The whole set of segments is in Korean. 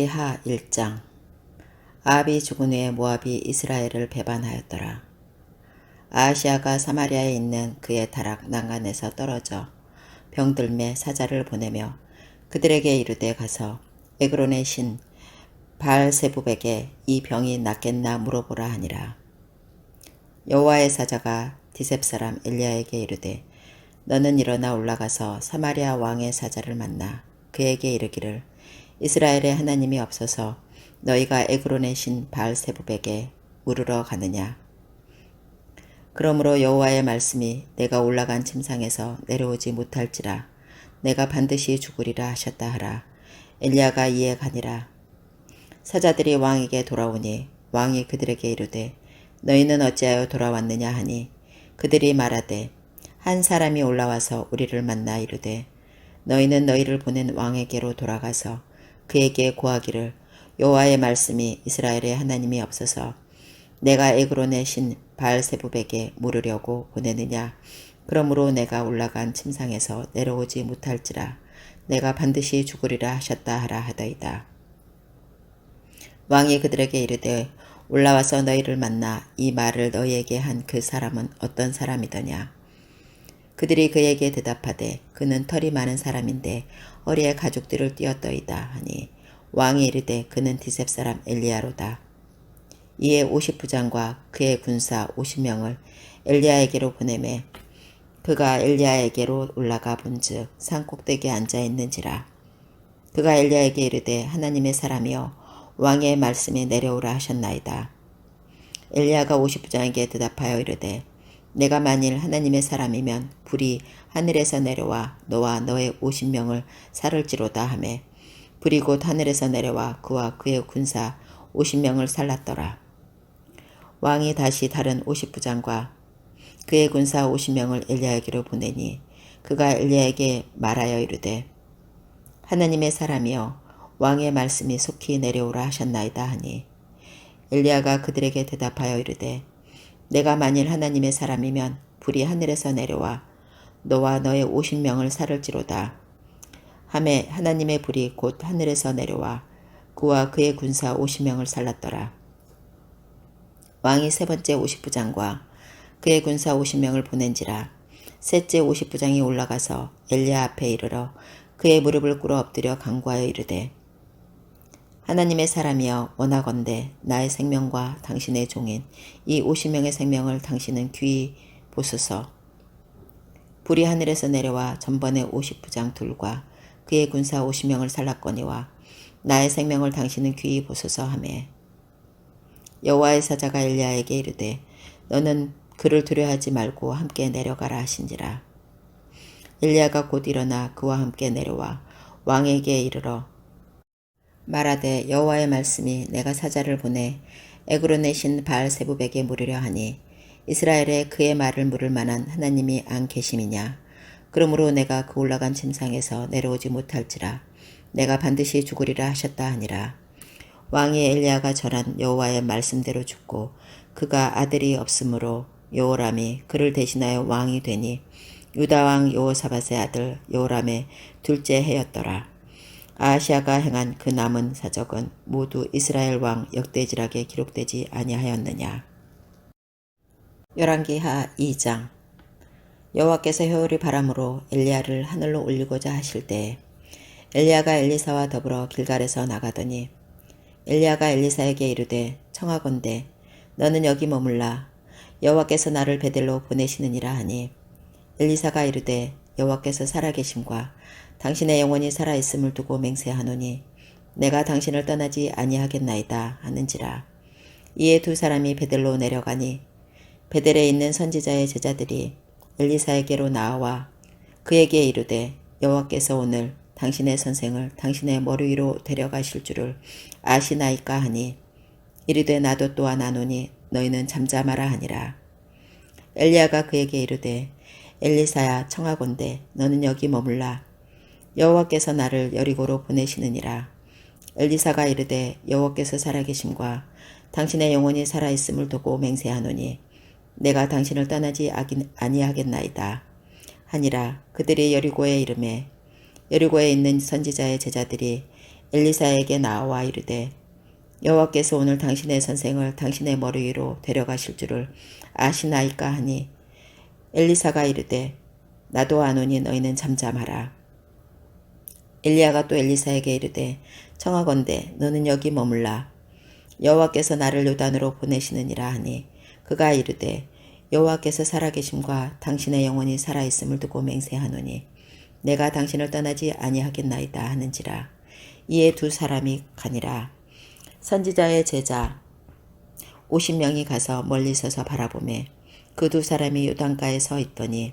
열왕기하 1장. 아합이 죽은 후에 모압이 이스라엘을 배반하였더라. 아하시아가 사마리아에 있는 그의 다락 난간에서 떨어져 병들매 사자를 보내며 그들에게 이르되 가서 에그론의 신 바알세붑에게 이 병이 낫겠나 물어보라 하니라. 여호와의 사자가 디셉 사람 엘리야에게 이르되 너는 일어나 올라가서 사마리아 왕의 사자를 만나 그에게 이르기를 이스라엘의 하나님이 없어서 너희가 에그론의 신 바알세붑에게 물으러 가느냐. 그러므로 여호와의 말씀이 내가 올라간 침상에서 내려오지 못할지라 내가 반드시 죽으리라 하셨다 하라. 엘리야가 이에 가니라. 사자들이 왕에게 돌아오니 왕이 그들에게 이르되 너희는 어찌하여 돌아왔느냐 하니 그들이 말하되 한 사람이 올라와서 우리를 만나 이르되 너희는 너희를 보낸 왕에게로 돌아가서 그에게 고하기를 여호와의 말씀이 이스라엘의 하나님이 없어서 내가 에그론의 신 바알세붑에게 물으려고 보내느냐. 그러므로 내가 올라간 침상에서 내려오지 못할지라 내가 반드시 죽으리라 하셨다 하라 하더이다. 왕이 그들에게 이르되 올라와서 너희를 만나 이 말을 너희에게 한 그 사람은 어떤 사람이더냐. 그들이 그에게 대답하되 그는 털이 많은 사람인데 허리에 가죽들을 띄었더이다 하니 왕이 이르되 그는 디셉 사람 엘리야로다. 이에 50부장과 그의 군사 50명을 엘리야에게로 보내매 그가 엘리야에게로 올라가 본즉 산 꼭대기에 앉아 있는지라. 그가 엘리야에게 이르되 하나님의 사람이여 왕의 말씀이 내려오라 하셨나이다. 엘리야가 50부장에게 대답하여 이르되 내가 만일 하나님의 사람이면 불이 하늘에서 내려와 너와 너의 50명을 살을지로다 하매 불이 곧 하늘에서 내려와 그와 그의 군사 50명을 살랐더라. 왕이 다시 다른 50부장과 그의 군사 50명을 엘리야에게로 보내니 그가 엘리야에게 말하여 이르되 하나님의 사람이여 왕의 말씀이 속히 내려오라 하셨나이다 하니 엘리야가 그들에게 대답하여 이르되 내가 만일 하나님의 사람이면 불이 하늘에서 내려와 너와 너의 50명을 살을지로다 하매 하나님의 불이 곧 하늘에서 내려와 그와 그의 군사 50명을 살랐더라. 왕이 세 번째 50부장과 그의 군사 50명을 보낸지라. 셋째 50부장이 올라가서 엘리야 앞에 이르러 그의 무릎을 꿇어 엎드려 간구하여 이르되 하나님의 사람이여 원하건대 나의 생명과 당신의 종인 이 50명의 생명을 당신은 귀히 보소서. 불이 하늘에서 내려와 전번에 50부장 둘과 그의 군사 50명을 살랐거니와 나의 생명을 당신은 귀히 보소서 하매 여호와의 사자가 엘리야에게 이르되 너는 그를 두려워하지 말고 함께 내려가라 하신지라. 엘리야가 곧 일어나 그와 함께 내려와 왕에게 이르러 말하되 여호와의 말씀이 내가 사자를 보내 에그론의 신 바알세붑에게 물으려 하니 이스라엘에 그의 말을 물을 만한 하나님이 안 계심이냐. 그러므로 내가 그 올라간 침상에서 내려오지 못할지라 내가 반드시 죽으리라 하셨다 하니라. 왕이 엘리야가 전한 여호와의 말씀대로 죽고 그가 아들이 없으므로 여호람이 그를 대신하여 왕이 되니 유다 왕 여호사밧의 아들 여호람의 둘째 해였더라. 아하시아가 행한 그 남은 사적은 모두 이스라엘 왕 역대지락에 기록되지 아니하였느냐. 열왕기하 2장. 여호와께서 효율이 바람으로 엘리야를 하늘로 올리고자 하실 때에 엘리야가 엘리사와 더불어 길갈에서 나가더니 엘리야가 엘리사에게 이르되 청하건대 너는 여기 머물라 여호와께서 나를 베델로 보내시느니라 하니 엘리사가 이르되 여호와께서 살아계심과 당신의 영혼이 살아있음을 두고 맹세하노니 내가 당신을 떠나지 아니하겠나이다 하는지라. 이에 두 사람이 베델로 내려가니 베델에 있는 선지자의 제자들이 엘리사에게로 나와 그에게 이르되 여호와께서 오늘 당신의 선생을 당신의 머리 위로 데려가실 줄을 아시나이까 하니 이르되 나도 또한 아노니 너희는 잠잠하라 하니라. 엘리야가 그에게 이르되 엘리사야 청하건대 너는 여기 머물라 여호와께서 나를 여리고로 보내시느니라. 엘리사가 이르되 여호와께서 살아계심과 당신의 영혼이 살아있음을 두고 맹세하노니 내가 당신을 떠나지 아니하겠나이다 하니라. 그들이 여리고에 이르매 여리고에 있는 선지자의 제자들이 엘리사에게 나와 이르되 여호와께서 오늘 당신의 선생을 당신의 머리 위로 데려가실 줄을 아시나이까 하니 엘리사가 이르되 나도 아노니 너희는 잠잠하라. 엘리야가 또 엘리사에게 이르되 청하건대 너는 여기 머물라. 여호와께서 나를 요단으로 보내시느니라 하니 그가 이르되 여호와께서 살아계심과 당신의 영혼이 살아있음을 두고 맹세하노니 내가 당신을 떠나지 아니하겠나이다 하는지라. 이에 두 사람이 가니라. 선지자의 제자 50명이 가서 멀리 서서 바라보매 그 두 사람이 요단가에 서 있더니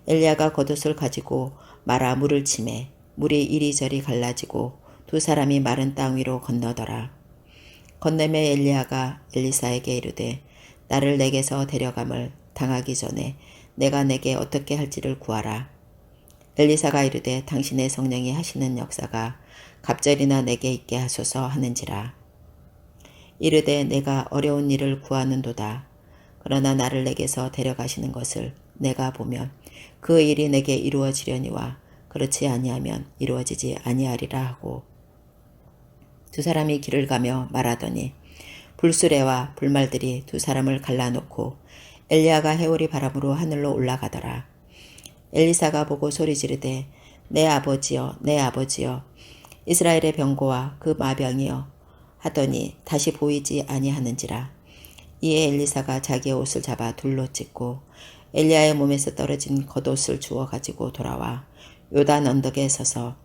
엘리야가 겉옷을 가지고 말아 물을 치매 물이 이리저리 갈라지고 두 사람이 마른 땅 위로 건너더라. 건너매 엘리야가 엘리사에게 이르되 나를 내게서 데려감을 당하기 전에 내가 내게 어떻게 할지를 구하라. 엘리사가 이르되 당신의 성령이 하시는 역사가 갑절이나 내게 있게 하소서 하는지라. 이르되 내가 어려운 일을 구하는도다. 그러나 나를 내게서 데려가시는 것을 내가 보면 그 일이 내게 이루어지려니와 그렇지 아니하면 이루어지지 아니하리라 하고 두 사람이 길을 가며 말하더니 불수레와 불말들이 두 사람을 갈라놓고 엘리야가 해오리 바람으로 하늘로 올라가더라. 엘리사가 보고 소리 지르되 내 아버지여 내 아버지여 이스라엘의 병고와 그 마병이여 하더니 다시 보이지 아니하는지라. 이에 엘리사가 자기의 옷을 잡아 둘로 찢고 엘리야의 몸에서 떨어진 겉옷을 주워 가지고 돌아와 요단 언덕에 서서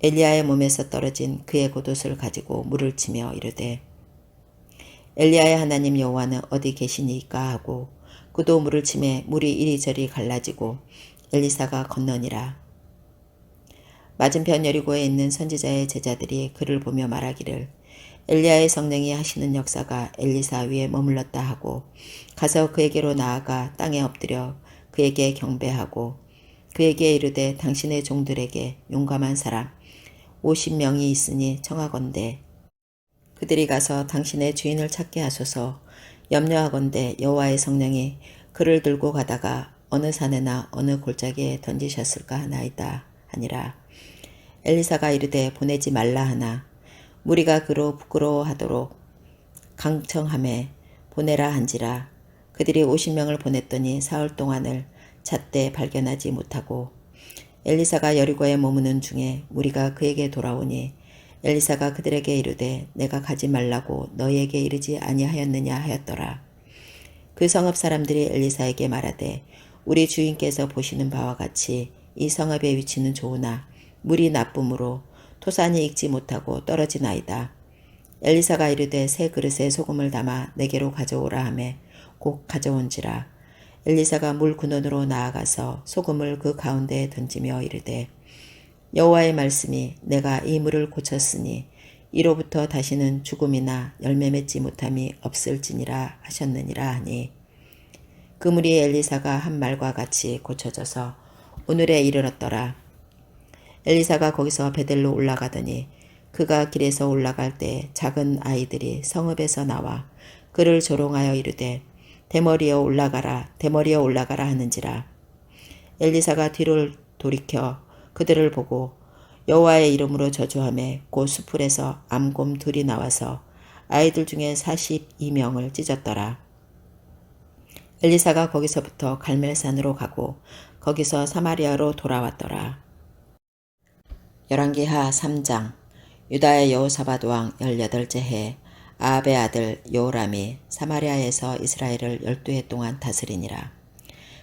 엘리야의 몸에서 떨어진 그의 겉옷을 가지고 물을 치며 이르되 엘리야의 하나님 여호와는 어디 계시니까 하고 그도 물을 치매 물이 이리저리 갈라지고 엘리사가 건너니라. 맞은편 여리고에 있는 선지자의 제자들이 그를 보며 말하기를 엘리야의 성령이 하시는 역사가 엘리사 위에 머물렀다 하고 가서 그에게로 나아가 땅에 엎드려 그에게 경배하고 그에게 이르되 당신의 종들에게 용감한 사람 50명이 있으니 청하건대 그들이 가서 당신의 주인을 찾게 하소서. 염려하건대 여호와의 성령이 그를 들고 가다가 어느 산에나 어느 골짜기에 던지셨을까 하나이다 하니라. 엘리사가 이르되 보내지 말라 하나 무리가 그로 부끄러워하도록 강청함에 보내라 한지라. 그들이 50명을 보냈더니 사흘 동안을 잣대 발견하지 못하고 엘리사가 여리고에 머무는 중에 무리가 그에게 돌아오니 엘리사가 그들에게 이르되 내가 가지 말라고 너희에게 이르지 아니하였느냐 하였더라. 그 성읍 사람들이 엘리사에게 말하되 우리 주인께서 보시는 바와 같이 이 성읍의 위치는 좋으나 물이 나쁨으로 토산이 익지 못하고 떨어지나이다. 엘리사가 이르되 새 그릇에 소금을 담아 내게로 가져오라 하매 곧 가져온지라. 엘리사가 물 근원으로 나아가서 소금을 그 가운데에 던지며 이르되 여호와의 말씀이 내가 이 물을 고쳤으니 이로부터 다시는 죽음이나 열매 맺지 못함이 없을지니라 하셨느니라 하니 그 물이 엘리사가 한 말과 같이 고쳐져서 오늘에 이르렀더라. 엘리사가 거기서 베델로 올라가더니 그가 길에서 올라갈 때 작은 아이들이 성읍에서 나와 그를 조롱하여 이르되 대머리여 올라가라 대머리여 올라가라 하는지라. 엘리사가 뒤를 돌이켜 그들을 보고 여호와의 이름으로 저주하매 곧 수풀에서 암곰 둘이 나와서 아이들 중에 42명을 찢었더라. 엘리사가 거기서부터 갈멜산으로 가고 거기서 사마리아로 돌아왔더라. 열왕기하 3장. 유다의 여호사밧 왕 18째 해 아합의 아들 여호람이 사마리아에서 이스라엘을 12해 동안 다스리니라.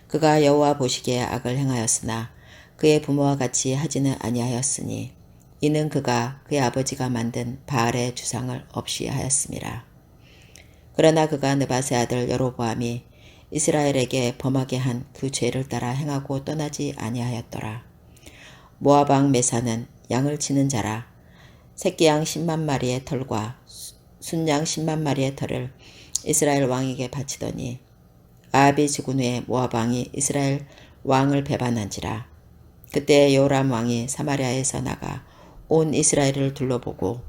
그가 여호와 보시기에 악을 행하였으나 그의 부모와 같이 하지는 아니하였으니 이는 그가 그의 아버지가 만든 바알의 주상을 없이 하였음이라. 그러나 그가 느밧의 아들 여로보암이 이스라엘에게 범하게 한 그 죄를 따라 행하고 떠나지 아니하였더라. 모압 왕 메사는 양을 치는 자라. 새끼양 10만 마리의 털과 순양 10만 마리의 털을 이스라엘 왕에게 바치더니 아합이 죽은 후에 모압 왕이 이스라엘 왕을 배반한지라. 그때 요람 왕이 사마리아에서 나가 온 이스라엘을 둘러보고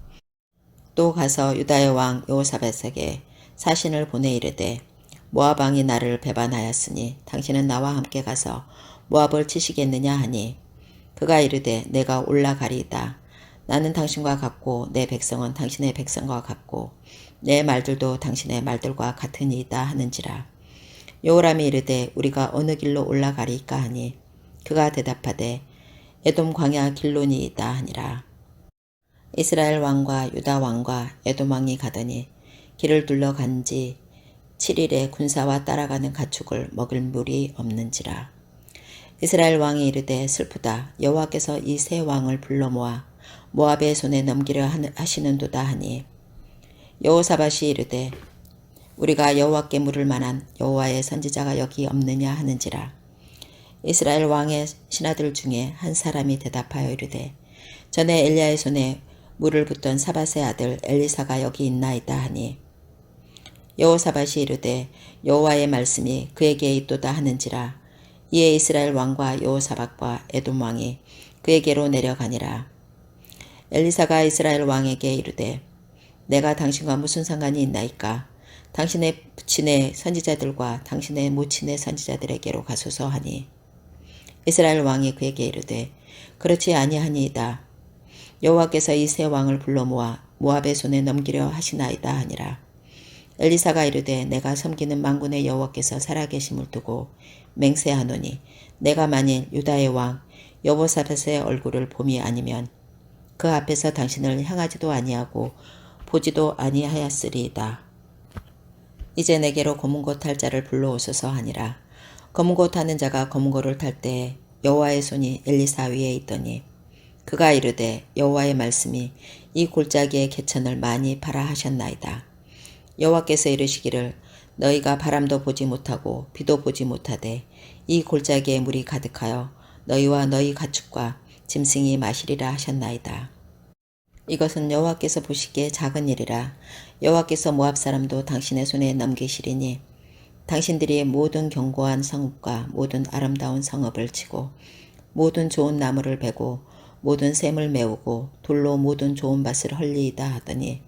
또 가서 유다의 왕 여호사밧에게 사신을 보내 이르되 모압 왕이 나를 배반하였으니 당신은 나와 함께 가서 모압을 치시겠느냐 하니 그가 이르되 내가 올라가리이다. 나는 당신과 같고 내 백성은 당신의 백성과 같고 내 말들도 당신의 말들과 같으니이다 하는지라. 여호람이 이르되 우리가 어느 길로 올라가리까 하니 그가 대답하되 에돔 광야 길로니이다 하니라. 이스라엘 왕과 유다 왕과 에돔 왕이 가더니 길을 둘러간 지 7일에 군사와 따라가는 가축을 먹을 물이 없는지라. 이스라엘 왕이 이르되 슬프다. 여호와께서 이 세 왕을 불러 모아 모압의 손에 넘기려 하시는도다 하니 여호사밧이 이르되 우리가 여호와께 물을 만한 여호와의 선지자가 여기 없느냐 하는지라. 이스라엘 왕의 신하들 중에 한 사람이 대답하여 이르되 전에 엘리야의 손에 물을 붓던 사밧의 아들 엘리사가 여기 있나이다 하니 여호사밧이 이르되 여호와의 말씀이 그에게 있도다 하는지라. 이에 이스라엘 왕과 여호사밧과 에돔 왕이 그에게로 내려가니라. 엘리사가 이스라엘 왕에게 이르되 내가 당신과 무슨 상관이 있나이까? 당신의 부친의 선지자들과 당신의 모친의 선지자들에게로 가소서 하니 이스라엘 왕이 그에게 이르되 그렇지 아니하니이다. 여호와께서 이 세 왕을 불러 모아 모압의 손에 넘기려 하시나이다 하니라. 엘리사가 이르되 내가 섬기는 만군의 여호와께서 살아계심을 두고 맹세하노니 내가 만일 유다의 왕 여호사밧의 얼굴을 봄이 아니면 그 앞에서 당신을 향하지도 아니하고 보지도 아니하였으리이다. 이제 내게로 검은고 탈 자를 불러오소서 하니라. 검은고 타는 자가 검은고를 탈 때에 여호와의 손이 엘리사 위에 있더니 그가 이르되 여호와의 말씀이 이 골짜기의 개천을 많이 파라 하셨나이다. 여호와께서 이르시기를 너희가 바람도 보지 못하고 비도 보지 못하되 이 골짜기에 물이 가득하여 너희와 너희 가축과 짐승이 마시리라 하셨나이다. 이것은 여호와께서 보시기에 작은 일이라. 여호와께서 모압 사람도 당신의 손에 넘기시리니 당신들이 모든 견고한 성읍과 모든 아름다운 성읍을 치고 모든 좋은 나무를 베고 모든 샘을 메우고 돌로 모든 좋은 밭을 헐리이다 하더니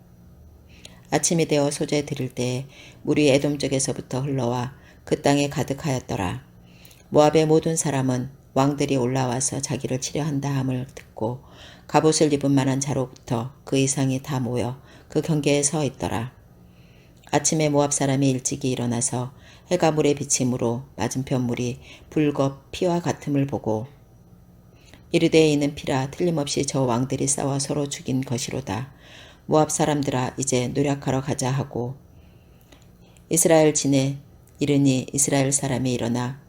아침이 되어 소재 드릴 때에 물이 에돔 쪽에서부터 흘러와 그 땅에 가득하였더라. 모압의 모든 사람은 왕들이 올라와서 자기를 치려 한다 함을 듣고 갑옷을 입은 만한 자로부터 그 이상이 다 모여 그 경계에 서 있더라. 아침에 모압 사람이 일찍이 일어나서 해가 물에 비침으로 맞은편 물이 붉어 피와 같음을 보고 이르되 이는 피라 틀림없이 저 왕들이 싸워 서로 죽인 것이로다. 모압 사람들아 이제 노력하러 가자 하고 이스라엘 진에 이르니 이스라엘 사람이 일어나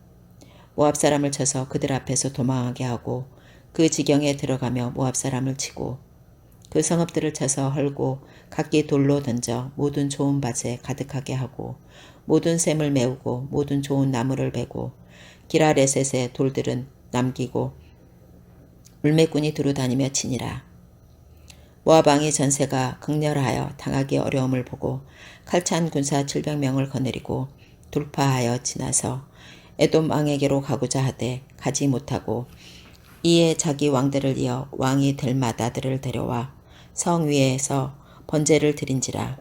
모압 사람을 쳐서 그들 앞에서 도망하게 하고 그 지경에 들어가며 모압 사람을 치고 그 성읍들을 쳐서 헐고 각기 돌로 던져 모든 좋은 밭에 가득하게 하고 모든 샘을 메우고 모든 좋은 나무를 베고 기라레셋의 돌들은 남기고 물매꾼이 두루 다니며 치니라. 모압 왕이 전세가 극렬하여 당하기 어려움을 보고 칼찬 군사 700명을 거느리고 돌파하여 지나서 에돔 왕에게로 가고자 하되 가지 못하고 이에 자기 왕들을 이어 왕이 될 마다들을 데려와 성 위에서 번제를 드린지라.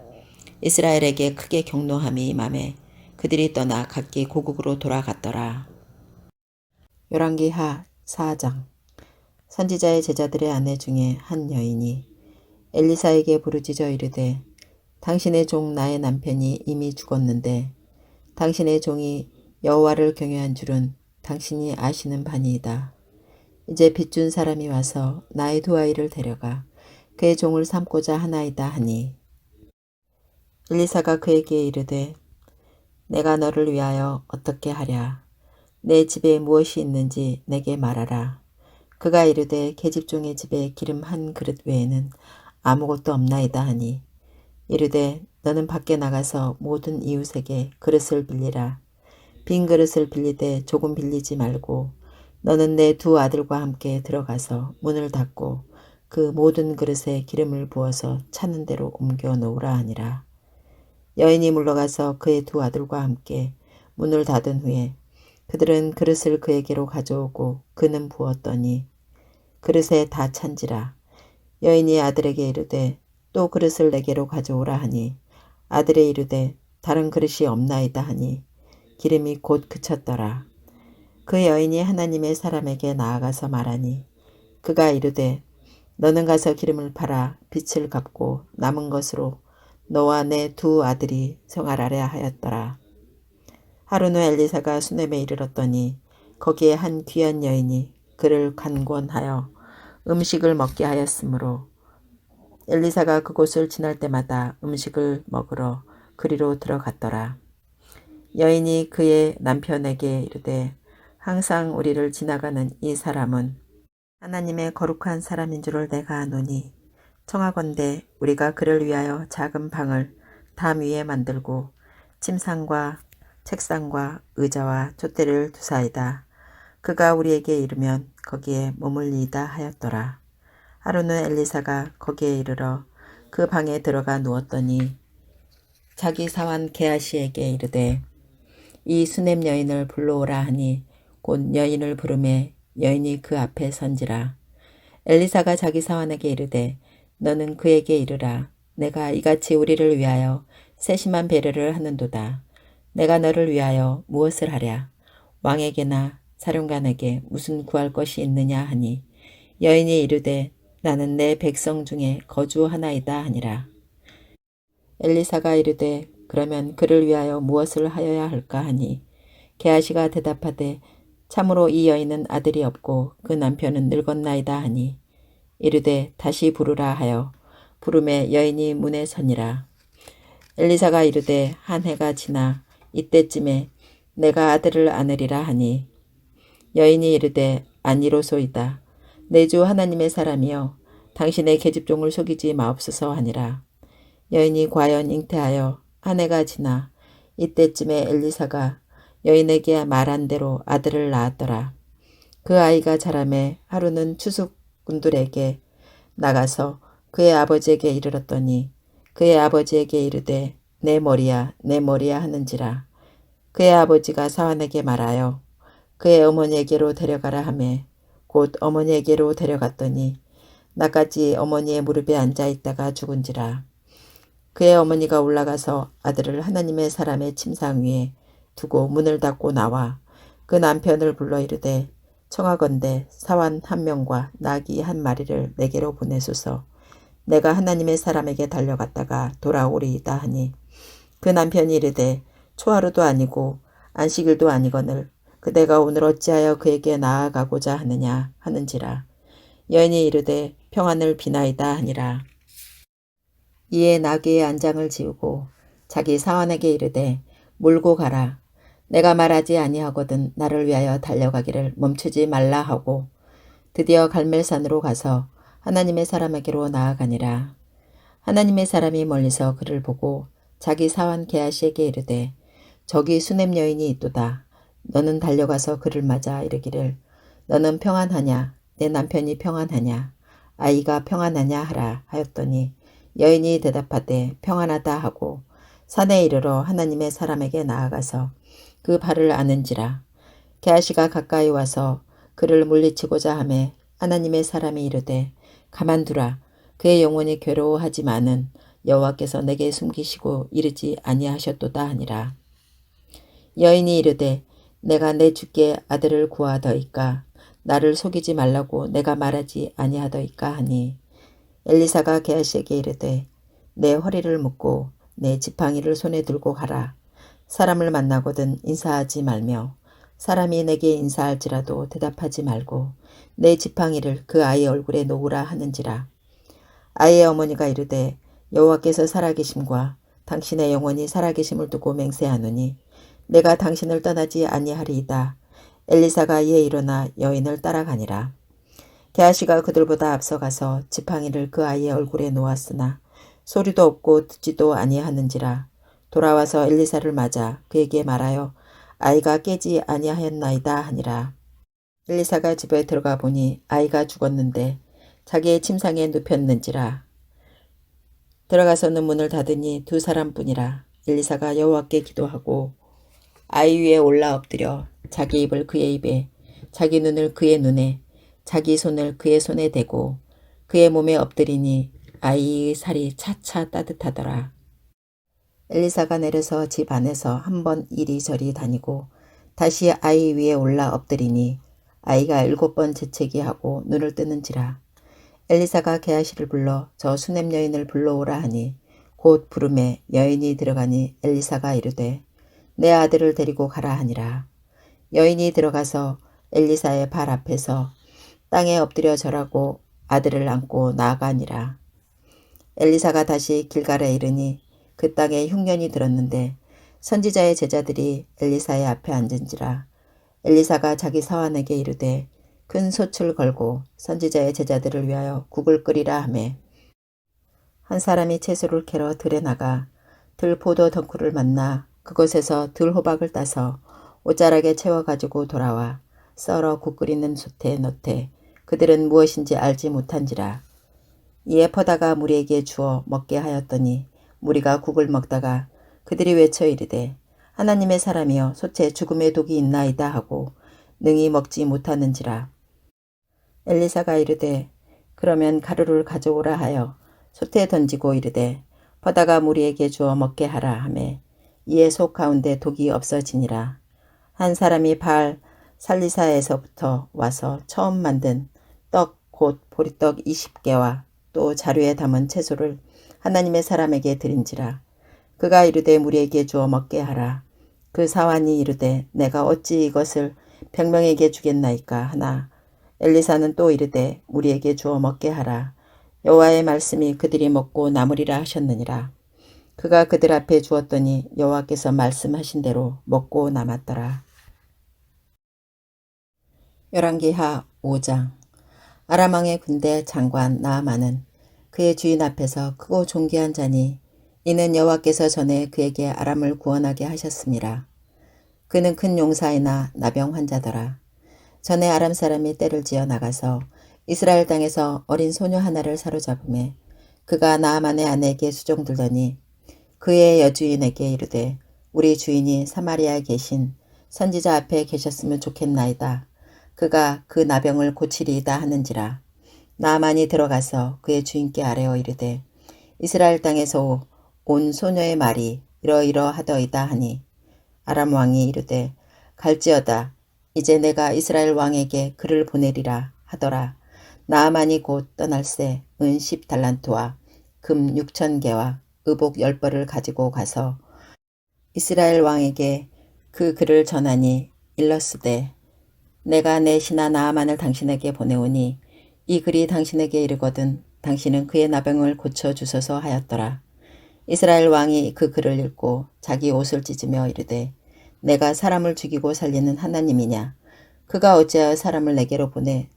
이스라엘에게 크게 경노함이 임하매 그들이 떠나 각기 고국으로 돌아갔더라. 열왕기하 4장. 선지자의 제자들의 아내 중에 한 여인이 엘리사에게 부르짖어 이르되 당신의 종 나의 남편이 이미 죽었는데 당신의 종이 여호와를 경외한 줄은 당신이 아시는 바니이다. 이제 빚준 사람이 와서 나의 두 아이를 데려가 그의 종을 삼고자 하나이다 하니 엘리사가 그에게 이르되 내가 너를 위하여 어떻게 하랴. 내 집에 무엇이 있는지 내게 말하라. 그가 이르되 계집종의 집에 기름 한 그릇 외에는 아무것도 없나이다 하니 이르되 너는 밖에 나가서 모든 이웃에게 그릇을 빌리라. 빈 그릇을 빌리되 조금 빌리지 말고 너는 내 두 아들과 함께 들어가서 문을 닫고 그 모든 그릇에 기름을 부어서 차는 대로 옮겨 놓으라 하니라. 여인이 물러가서 그의 두 아들과 함께 문을 닫은 후에 그들은 그릇을 그에게로 가져오고 그는 부었더니 그릇에 다 찬지라. 여인이 아들에게 이르되 또 그릇을 내게로 가져오라 하니 아들의 이르되 다른 그릇이 없나이다 하니 기름이 곧 그쳤더라. 그 여인이 하나님의 사람에게 나아가서 말하니 그가 이르되 너는 가서 기름을 팔아 빚을 갚고 남은 것으로 너와 내 두 아들이 생활하려 하였더라. 하루는 엘리사가 수넴에 이르렀더니 거기에 한 귀한 여인이 그를 간권하여 음식을 먹게 하였으므로 엘리사가 그곳을 지날 때마다 음식을 먹으러 그리로 들어갔더라. 여인이 그의 남편에게 이르되 항상 우리를 지나가는 이 사람은 하나님의 거룩한 사람인 줄을 내가 아노니 청하건대 우리가 그를 위하여 작은 방을 담 위에 만들고 침상과 책상과 의자와 촛대를 두사이다. 그가 우리에게 이르면 거기에 머물리이다 하였더라. 하루는 엘리사가 거기에 이르러 그 방에 들어가 누웠더니 자기 사환 게하시에게 이르되 이 수넴 여인을 불러오라 하니 곧 여인을 부르매 여인이 그 앞에 선지라. 엘리사가 자기 사환에게 이르되 너는 그에게 이르라. 내가 이같이 우리를 위하여 세심한 배려를 하는도다. 내가 너를 위하여 무엇을 하랴. 왕에게나 사령관에게 무슨 구할 것이 있느냐 하니 여인이 이르되 나는 내 백성 중에 거주하나이다 하니라. 엘리사가 이르되 그러면 그를 위하여 무엇을 하여야 할까 하니 게하시가 대답하되 참으로 이 여인은 아들이 없고 그 남편은 늙었나이다 하니 이르되 다시 부르라 하여 부름에 여인이 문에 서니라. 엘리사가 이르되 한 해가 지나 이때쯤에 내가 아들을 안으리라 하니 여인이 이르되 아니로소이다. 내 주 하나님의 사람이여 당신의 계집종을 속이지 마옵소서 하니라. 여인이 과연 잉태하여 한 해가 지나 이때쯤에 엘리사가 여인에게 말한 대로 아들을 낳았더라. 그 아이가 자라매 하루는 추수꾼들에게 나가서 그의 아버지에게 이르렀더니 그의 아버지에게 이르되 내 머리야 내 머리야 하는지라. 그의 아버지가 사환에게 말하여 그의 어머니에게로 데려가라 하매 곧 어머니에게로 데려갔더니 나까지 어머니의 무릎에 앉아 있다가 죽은지라. 그의 어머니가 올라가서 아들을 하나님의 사람의 침상 위에 두고 문을 닫고 나와 그 남편을 불러 이르되 청하건대 사환 한 명과 나귀 한 마리를 내게로 보내소서. 내가 하나님의 사람에게 달려갔다가 돌아오리이다 하니 그 남편이 이르되 초하루도 아니고 안식일도 아니거늘 그대가 오늘 어찌하여 그에게 나아가고자 하느냐 하는지라. 여인이 이르되 평안을 비나이다 하니라. 이에 나귀의 안장을 지우고 자기 사환에게 이르되 몰고 가라. 내가 말하지 아니하거든 나를 위하여 달려가기를 멈추지 말라 하고 드디어 갈멜산으로 가서 하나님의 사람에게로 나아가니라. 하나님의 사람이 멀리서 그를 보고 자기 사환 게하시에게 이르되 저기 수넴 여인이 있도다. 너는 달려가서 그를 맞아 이르기를 너는 평안하냐 내 남편이 평안하냐 아이가 평안하냐 하라 하였더니 여인이 대답하되 평안하다 하고 산에 이르러 하나님의 사람에게 나아가서 그 발을 아는지라. 게하시가 가까이 와서 그를 물리치고자 하매 하나님의 사람이 이르되 가만두라. 그의 영혼이 괴로워하지만은 여호와께서 내게 숨기시고 이르지 아니하셨도다 하니라. 여인이 이르되 내가 내 주께 아들을 구하더이까 나를 속이지 말라고 내가 말하지 아니하더이까 하니 엘리사가 게하시에게 이르되 내 허리를 묶고 내 지팡이를 손에 들고 가라. 사람을 만나거든 인사하지 말며 사람이 내게 인사할지라도 대답하지 말고 내 지팡이를 그 아이 얼굴에 놓으라 하는지라. 아이의 어머니가 이르되 여호와께서 살아계심과 당신의 영혼이 살아계심을 두고 맹세하노니 내가 당신을 떠나지 아니하리이다. 엘리사가 이에 일어나 여인을 따라가니라. 게하시가 그들보다 앞서가서 지팡이를 그 아이의 얼굴에 놓았으나 소리도 없고 듣지도 아니하는지라. 돌아와서 엘리사를 맞아 그에게 말하여 아이가 깨지 아니하였나이다 하니라. 엘리사가 집에 들어가 보니 아이가 죽었는데 자기의 침상에 눕혔는지라. 들어가서는 문을 닫으니 두 사람뿐이라. 엘리사가 여호와께 기도하고 아이 위에 올라 엎드려 자기 입을 그의 입에 자기 눈을 그의 눈에 자기 손을 그의 손에 대고 그의 몸에 엎드리니 아이의 살이 차차 따뜻하더라. 엘리사가 내려서 집 안에서 한번 이리저리 다니고 다시 아이 위에 올라 엎드리니 아이가 7번 재채기하고 눈을 뜨는지라. 엘리사가 게하시를 불러 저 수냄 여인을 불러오라 하니 곧 부름에 여인이 들어가니 엘리사가 이르되 내 아들을 데리고 가라 하니라. 여인이 들어가서 엘리사의 발 앞에서 땅에 엎드려 절하고 아들을 안고 나아가니라. 엘리사가 다시 길갈에 이르니 그 땅에 흉년이 들었는데 선지자의 제자들이 엘리사의 앞에 앉은지라. 엘리사가 자기 사환에게 이르되 큰 솥을 걸고 선지자의 제자들을 위하여 국을 끓이라 하매 한 사람이 채소를 캐러 들에 나가 들 포도 덩쿨을 만나 그곳에서 들 호박을 따서 옷자락에 채워 가지고 돌아와 썰어 국 끓이는 솥에 넣되 그들은 무엇인지 알지 못한지라. 이에 퍼다가 무리에게 주어 먹게 하였더니 무리가 국을 먹다가 그들이 외쳐 이르되 하나님의 사람이여 솥에 죽음의 독이 있나이다 하고 능히 먹지 못하는지라. 엘리사가 이르되 그러면 가루를 가져오라 하여 솥에 던지고 이르되 퍼다가 무리에게 주어 먹게 하라 하매 이에 솥 가운데 독이 없어지니라. 한 사람이 바알 살리사에서부터 와서 처음 만든 떡 곧 보리떡 20개와 또 자루에 담은 채소를 하나님의 사람에게 드린지라. 그가 이르되 무리에게 주어 먹게 하라. 그 사환이 이르되 내가 어찌 이것을 100명에게 주겠나이까 하나 엘리사는 또 이르되 무리에게 주어 먹게 하라. 여호와의 말씀이 그들이 먹고 남으리라 하셨느니라. 그가 그들 앞에 주었더니 여호와께서 말씀하신 대로 먹고 남았더라. 열왕기하 5장. 아람 왕의 군대 장관 나아만은 그의 주인 앞에서 크고 존귀한 자니 이는 여호와께서 전에 그에게 아람을 구원하게 하셨습니다. 그는 큰 용사이나 나병 환자더라. 전에 아람 사람이 떼를 지어 나가서 이스라엘 땅에서 어린 소녀 하나를 사로잡음에 그가 나아만의 아내에게 수종들더니 그의 여주인에게 이르되 우리 주인이 사마리아에 계신 선지자 앞에 계셨으면 좋겠나이다. 그가 그 나병을 고치리이다 하는지라. 나아만이 들어가서 그의 주인께 아뢰어 이르되 이스라엘 땅에서 온 소녀의 말이 이러이러하더이다 하니 아람 왕이 이르되 갈지어다. 이제 내가 이스라엘 왕에게 글을 보내리라 하더라. 나아만이 곧 떠날새 은 10달란트와 금 6,000개와 의복 10벌을 가지고 가서 이스라엘 왕에게 그 글을 전하니 일렀으되 내가 내 신하 나아만을 당신에게 보내오니 이 글이 당신에게 이르거든 당신은 그의 나병을 고쳐주소서 하였더라. 이스라엘 왕이 그 글을 읽고 자기 옷을 찢으며 이르되 내가 사람을 죽이고 살리는 하나님이냐. 그가 어찌하여 사람을 내게로 보내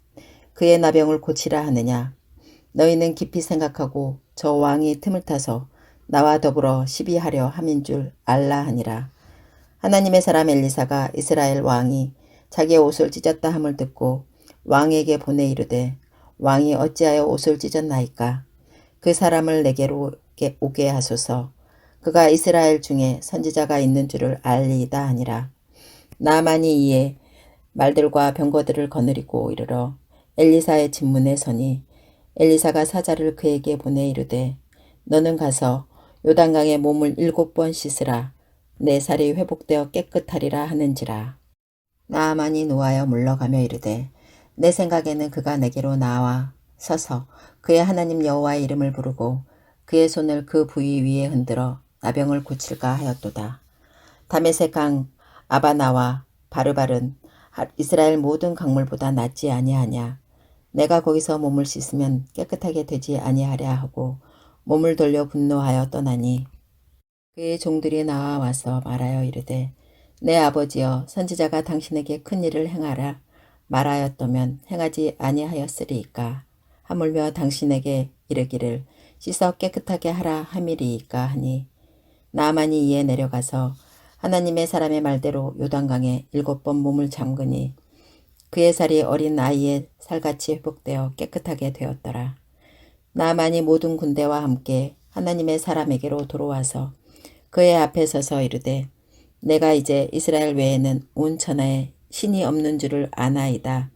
그의 나병을 고치라 하느냐. 너희는 깊이 생각하고 저 왕이 틈을 타서 나와 더불어 시비하려 함인 줄 알라 하니라. 하나님의 사람 엘리사가 이스라엘 왕이 자기의 옷을 찢었다 함을 듣고 왕에게 보내 이르되 왕이 어찌하여 옷을 찢었나이까. 그 사람을 내게로 오게 하소서. 그가 이스라엘 중에 선지자가 있는 줄을 알리이다 하니라. 나아만이 이에 말들과 병거들을 거느리고 이르러 엘리사의 집문에 서니 엘리사가 사자를 그에게 보내 이르되 너는 가서 요단강에 몸을 7번 씻으라. 내 살이 회복되어 깨끗하리라 하는지라. 나아만이 노하여 물러가며 이르되 내 생각에는 그가 내게로 나와 서서 그의 하나님 여호와의 이름을 부르고 그의 손을 그 부위 위에 흔들어 나병을 고칠까 하였도다. 다메섹 강 아바나와 바르발은 이스라엘 모든 강물보다 낫지 아니하냐. 내가 거기서 몸을 씻으면 깨끗하게 되지 아니하랴 하고 몸을 돌려 분노하여 떠나니 그의 종들이 나와서 말하여 이르되 내 아버지여 선지자가 당신에게 큰 일을 행하라 말하였다면 행하지 아니하였으리이까. 하물며 당신에게 이르기를 씻어 깨끗하게 하라 함이리이까 하니 나아만이 이에 내려가서 하나님의 사람의 말대로 요단강에 7번 몸을 잠그니 그의 살이 어린 아이의 살같이 회복되어 깨끗하게 되었더라. 나아만이 모든 군대와 함께 하나님의 사람에게로 돌아와서 그의 앞에 서서 이르되 내가 이제 이스라엘 외에는 온 천하에 신이 없는 줄을 아나이다.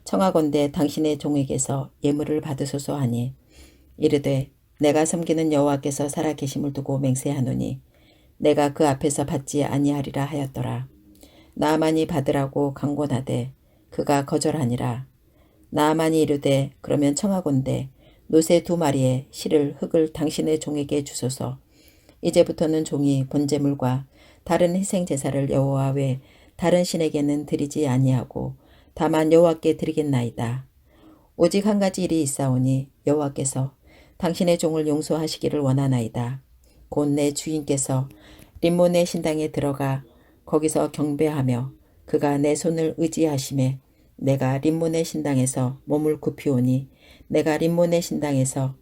청하건대 당신의 종에게서 예물을 받으소서 하니 이르되 내가 섬기는 여호와께서 살아계심을 두고 맹세하노니 내가 그 앞에서 받지 아니하리라 하였더라. 나아만이 받으라고 강권하되 그가 거절하니라. 나아만이 이르되 그러면 청하건대 노새 2마리의 실을 흙을 당신의 종에게 주소서. 이제부터는 종이 번제물과 다른 희생 제사를 여호와 외 다른 신에게는 드리지 아니하고 다만 여호와께 드리겠나이다. 오직 한 가지 일이 있사오니 여호와께서 당신의 종을 용서하시기를 원하나이다. 곧 내 주인께서 림몬의 신당에 들어가 거기서 경배하며 그가 내 손을 의지하심에 내가 림몬의 신당에서 몸을 굽히오니 내가 림몬의 신당에서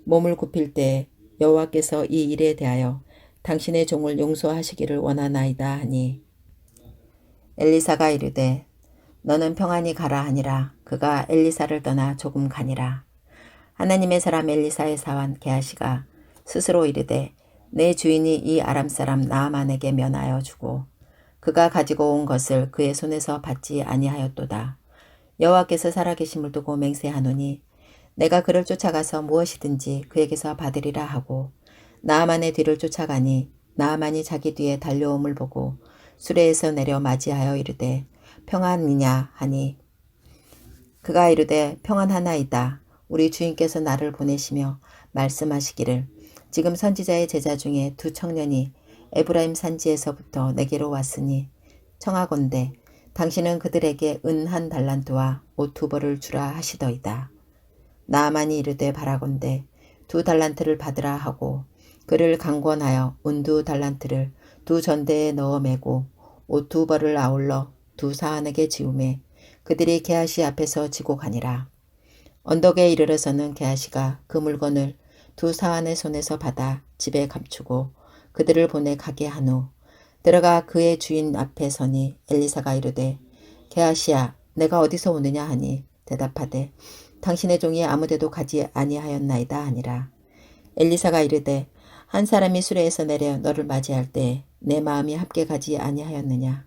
몸을 굽힐 때에 여호와께서 이 일에 대하여 당신의 종을 용서하시기를 원하나이다 하니 엘리사가 이르되 너는 평안히 가라 하니라. 그가 엘리사를 떠나 조금 가니라. 하나님의 사람 엘리사의 사환 게하시가 스스로 이르되 내 주인이 이 아람 사람 나아만에게 면하여 주고 그가 가지고 온 것을 그의 손에서 받지 아니하였도다. 여호와께서 살아계심을 두고 맹세하노니 내가 그를 쫓아가서 무엇이든지 그에게서 받으리라 하고 나아만의 뒤를 쫓아가니 나아만이 자기 뒤에 달려옴을 보고 수레에서 내려 맞이하여 이르되 평안이냐 하니 그가 이르되 평안하나이다. 우리 주인께서 나를 보내시며 말씀하시기를 지금 선지자의 제자 중에 2 청년이 에브라임 산지에서부터 내게로 왔으니 청하건대 당신은 그들에게 은 1 달란트와 옷 2벌을 주라 하시더이다. 나아만이 이르되 바라건대 2 달란트를 받으라 하고 그를 강권하여 은 2 달란트를 2 전대에 넣어 매고 옷 2벌을 아울러 2 사환에게 지우매 그들이 게하시 앞에서 지고 가니라. 언덕에 이르러서는 게하시가 그 물건을 2 사환의 손에서 받아 집에 감추고 그들을 보내 가게 한 후 들어가 그의 주인 앞에 서니 엘리사가 이르되 게하시야 내가 어디서 오느냐 하니 대답하되 당신의 종이 아무데도 가지 아니하였나이다 하니라. 엘리사가 이르되 한 사람이 수레에서 내려 너를 맞이할 때 내 마음이 함께 가지 아니하였느냐.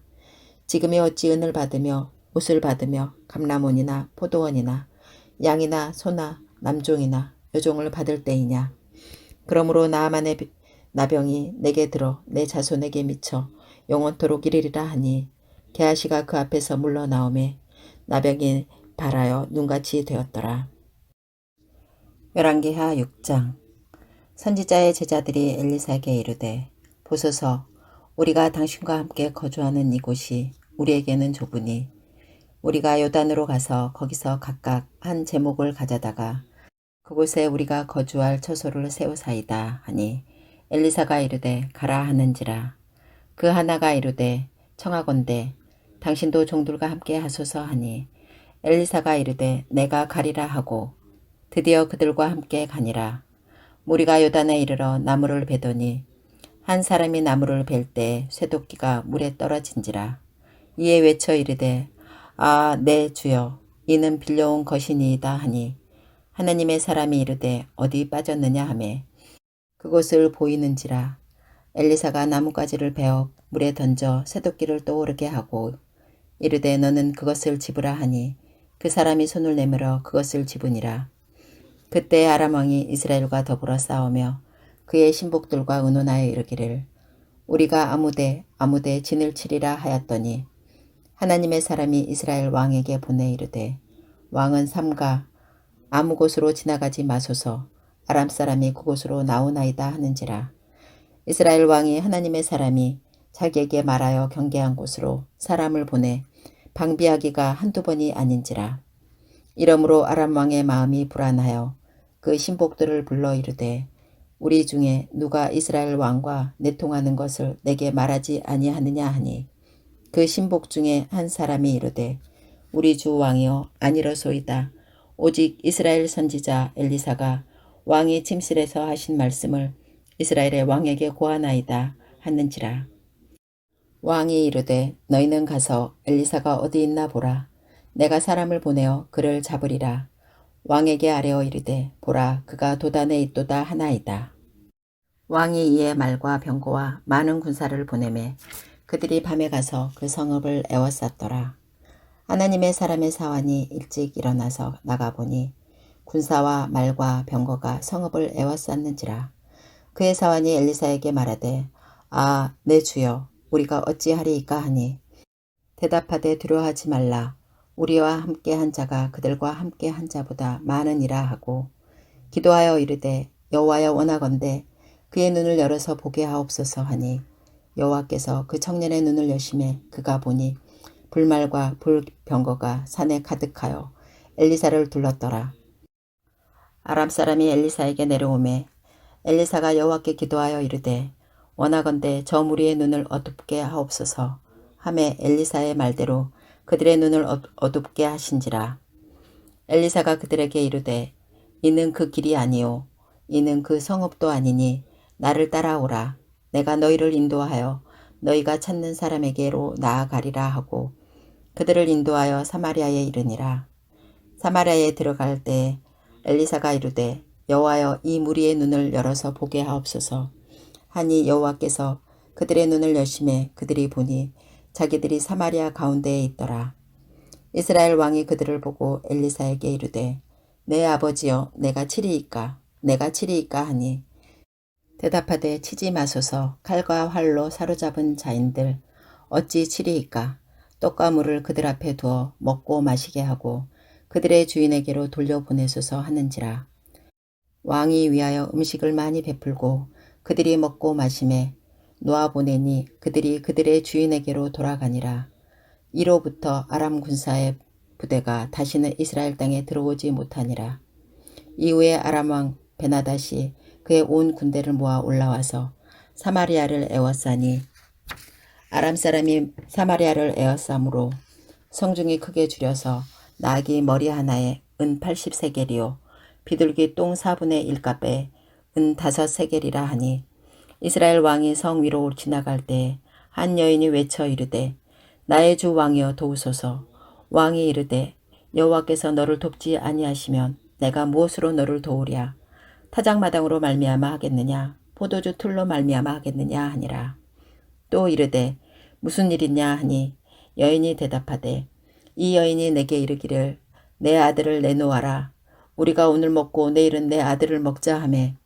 지금이 어찌 은을 받으며 옷을 받으며 감람원이나 포도원이나 양이나 소나 남종이나 여종을 받을 때이냐. 그러므로 나아만의 나병이 내게 들어 내 자손에게 미쳐 영원토록 이르리라 하니 게하시가 그 앞에서 물러나오매 나병이 발하여 눈같이 되었더라. 열왕기하 6장. 선지자의 제자들이 엘리사에게 이르되 보소서 우리가 당신과 함께 거주하는 이곳이 우리에게는 좁으니 우리가 요단으로 가서 거기서 각각 한 제목을 가져다가 그곳에 우리가 거주할 처소를 세우사이다 하니 엘리사가 이르되 가라 하는지라. 그 하나가 이르되 청하건대 당신도 종들과 함께 하소서 하니 엘리사가 이르되 내가 가리라 하고 드디어 그들과 함께 가니라. 무리가 요단에 이르러 나무를 베더니 한 사람이 나무를 벨 때 쇠도끼가 물에 떨어진지라. 이에 외쳐 이르되 아 내 주여 이는 빌려온 것이니이다 하니 하나님의 사람이 이르되 어디 빠졌느냐 하매 그곳을 보이는지라. 엘리사가 나뭇가지를 베어 물에 던져 쇠도끼를 떠오르게 하고 이르되 너는 그것을 집으라 하니 그 사람이 손을 내밀어 그것을 집으니라. 그때 아람 왕이 이스라엘과 더불어 싸우며 그의 신복들과 의논하여 이르기를 우리가 아무데 진을 치리라 하였더니 하나님의 사람이 이스라엘 왕에게 보내 이르되 왕은 삼가 아무 곳으로 지나가지 마소서 아람 사람이 그곳으로 나오나이다 하는지라. 이스라엘 왕이 하나님의 사람이 자기에게 말하여 경계한 곳으로 사람을 보내 방비하기가 1-2번이 아닌지라. 이러므로 아람 왕의 마음이 불안하여 그 신복들을 불러 이르되 우리 중에 누가 이스라엘 왕과 내통하는 것을 내게 말하지 아니하느냐 하니 그 신복 중에 한 사람이 이르되 우리 주 왕이여 아니로소이다. 오직 이스라엘 선지자 엘리사가 왕이 침실에서 하신 말씀을 이스라엘의 왕에게 고하나이다 하는지라. 왕이 이르되 너희는 가서 엘리사가 어디 있나 보라. 내가 사람을 보내어 그를 잡으리라. 왕에게 아뢰어 이르되 보라 그가 도단에 있도다 하나이다. 왕이 이에 말과 병거와 많은 군사를 보내매 그들이 밤에 가서 그 성읍을 에워쌌더라. 하나님의 사람의 사환이 일찍 일어나서 나가보니 군사와 말과 병거가 성읍을 에워쌌는지라. 그의 사환이 엘리사에게 말하되 아 내 주여 우리가 어찌하리이까 하니 대답하되 두려워하지 말라. 우리와 함께 한 자가 그들과 함께 한 자보다 많으니라 하고 기도하여 이르되 여호와여 원하건대 그의 눈을 열어서 보게 하옵소서 하니 여호와께서 그 청년의 눈을 여심해 그가 보니 불말과 불병거가 산에 가득하여 엘리사를 둘렀더라. 아람 사람이 엘리사에게 내려오매 엘리사가 여호와께 기도하여 이르되 원하건대 저 무리의 눈을 어둡게 하옵소서 하매 엘리사의 말대로 그들의 눈을 어둡게 하신지라. 엘리사가 그들에게 이르되 이는 그 길이 아니요 이는 그 성읍도 아니니 나를 따라오라. 내가 너희를 인도하여 너희가 찾는 사람에게로 나아가리라 하고 그들을 인도하여 사마리아에 이르니라. 사마리아에 들어갈 때 엘리사가 이르되 여호와여 이 무리의 눈을 열어서 보게 하옵소서 하니 여호와께서 그들의 눈을 여심해 그들이 보니 자기들이 사마리아 가운데에 있더라. 이스라엘 왕이 그들을 보고 엘리사에게 이르되 내 아버지여 내가 치리이까 하니 대답하되 치지 마소서. 칼과 활로 사로잡은 자인들 어찌 치리이까. 떡과 물을 그들 앞에 두어 먹고 마시게 하고 그들의 주인에게로 돌려보내소서 하는지라. 왕이 위하여 음식을 많이 베풀고 그들이 먹고 마심에 놓아보내니 그들이 그들의 주인에게로 돌아가니라. 이로부터 아람 군사의 부대가 다시는 이스라엘 땅에 들어오지 못하니라. 이후에 아람 왕 베나닷이 그의 온 군대를 모아 올라와서 사마리아를 에워싸니 아람 사람이 사마리아를 에워싸므로 성중이 크게 줄여서 나귀 머리 하나에 은 80세겔이요 비둘기 똥 4분의 1값에 은 5세겔이라 하니 이스라엘 왕이 성 위로 지나갈 때 한 여인이 외쳐 이르되 나의 주 왕이여 도우소서. 왕이 이르되 여호와께서 너를 돕지 아니하시면 내가 무엇으로 너를 도우랴. 타작마당으로 말미암아 하겠느냐 포도주 틀로 말미암아 하겠느냐 하니라. 또 이르되 무슨 일이냐 하니 여인이 대답하되 이 여인이 내게 이르기를 내 아들을 내놓아라. 우리가 오늘 먹고 내일은 내 아들을 먹자 하매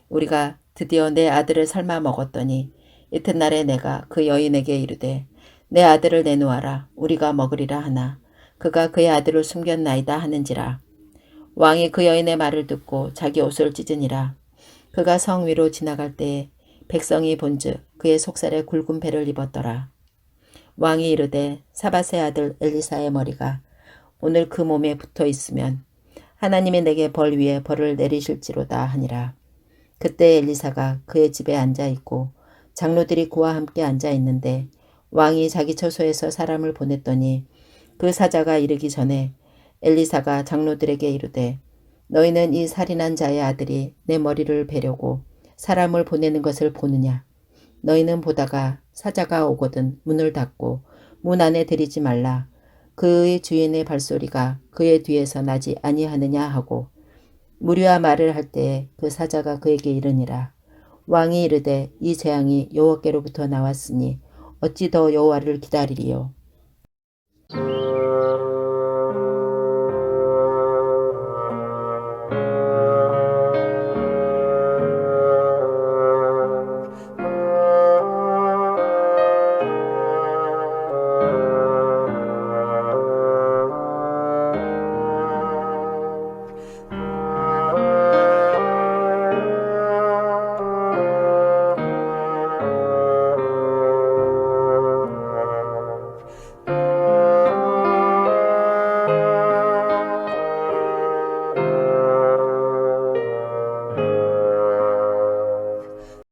우리가 드디어 내 아들을 삶아 먹었더니 이튿날에 내가 그 여인에게 이르되 내 아들을 내놓아라. 우리가 먹으리라 하나 그가 그의 아들을 숨겼나이다 하는지라. 왕이 그 여인의 말을 듣고 자기 옷을 찢으니라. 그가 성 위로 지나갈 때에 백성이 본즉 그의 속살에 굵은 배를 입었더라. 왕이 이르되 사밧의 아들 엘리사의 머리가 오늘 그 몸에 붙어 있으면 하나님이 내게 벌 위에 벌을 내리실지로다 하니라. 그때 엘리사가 그의 집에 앉아 있고 장로들이 그와 함께 앉아 있는데 왕이 자기 처소에서 사람을 보냈더니 그 사자가 이르기 전에 엘리사가 장로들에게 이르되 너희는 이 살인한 자의 아들이 내 머리를 베려고 사람을 보내는 것을 보느냐. 너희는 보다가 사자가 오거든 문을 닫고 문 안에 들이지 말라. 그의 주인의 발소리가 그의 뒤에서 나지 아니하느냐 하고 무리와 말을 할 때에 그 사자가 그에게 이르니라. 왕이 이르되 이 재앙이 여호와께로부터 나왔으니 어찌 더 여호와를 기다리리요.